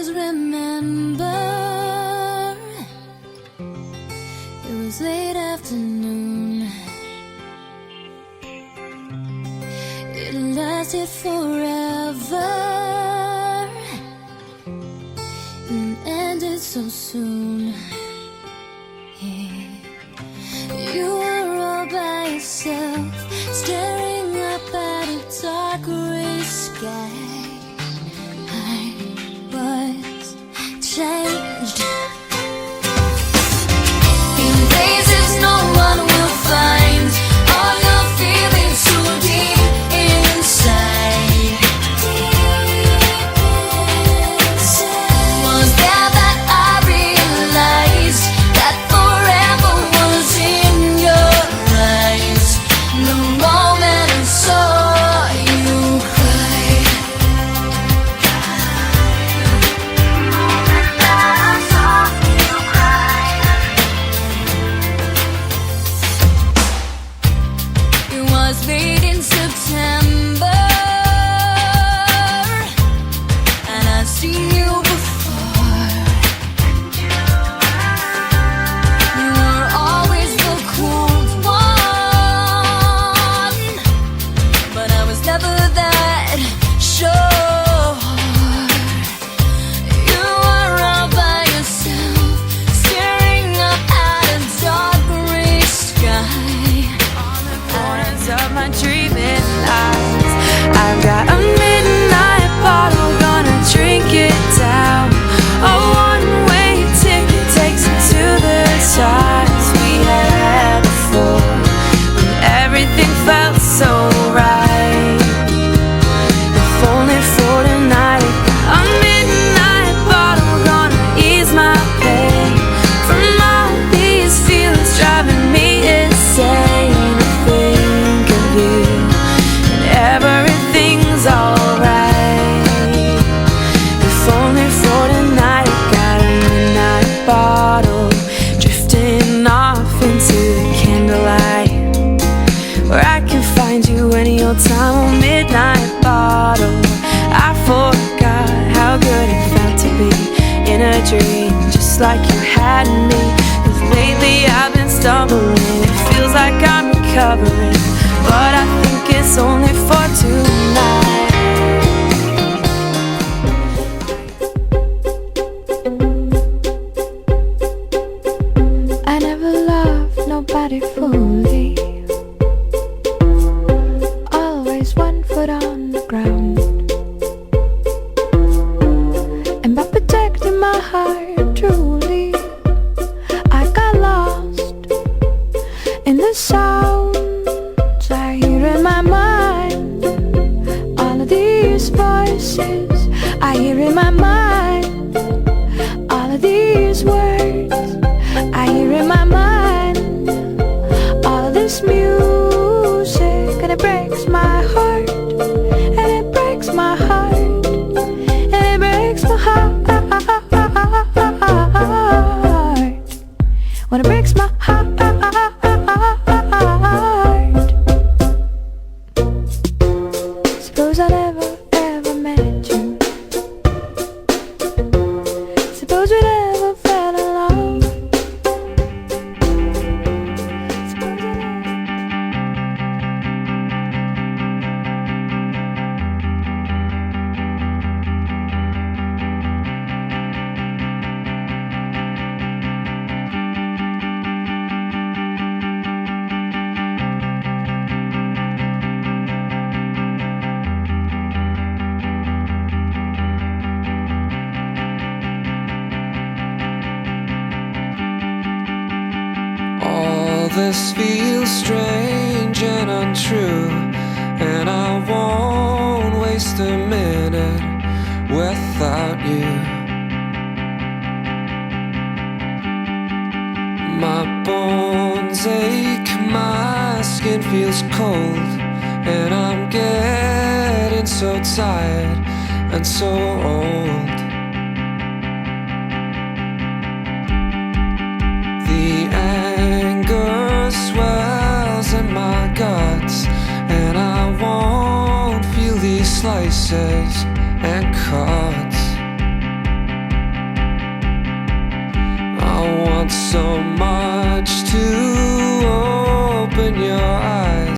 always remember. It was late afternoon. It lasted forever and ended so soon. Yeah. You were all by yourself, staring up at a dark gray sky. I was changed in places no one will find. All your feelings so deep inside. Was there that I realized that forever was in your eyes. The moment I saw you cry. It was late in September, and I'd seen you before. You were always the cool one, but I was never that sure. You were all by yourself, staring up at a dark gray sky. Corners of my dreaming eyes. I've got a midnight bottle, gonna drink it down. A one-way ticket takes me to the times we had before, when everything felt so right. If only for tonight, a midnight bottle, gonna ease my pain from all these feelings driving me insane. Think of you and everything's alright. If only for tonight, got a midnight bottle, drifting off into the candlelight, where I can find you any old time. A midnight bottle, I forgot how good it felt to be in a dream, just like you had me. 'Cause lately I've been stumbling, it feels like I'm recovering, but I think it's only for tonight. I never loved nobody fully. Always one foot on the ground, and by protecting my heart truly, I got lost in the sounds I hear in my mind. All of these voices I hear in my mind. All of these words I hear in my mind. All of this music, and it breaks my heart. And it breaks my heart. And it breaks my heart. When it breaks my heart. Suppose I never, ever met you. Suppose we never fell in love. Suppose I never. All this feels strange and untrue, and I won't waste a minute without you. My bones ache, my skin feels cold, and I'm getting so tired and so old. The anger swells in my guts, and I won't feel these slices and cuts. want so much.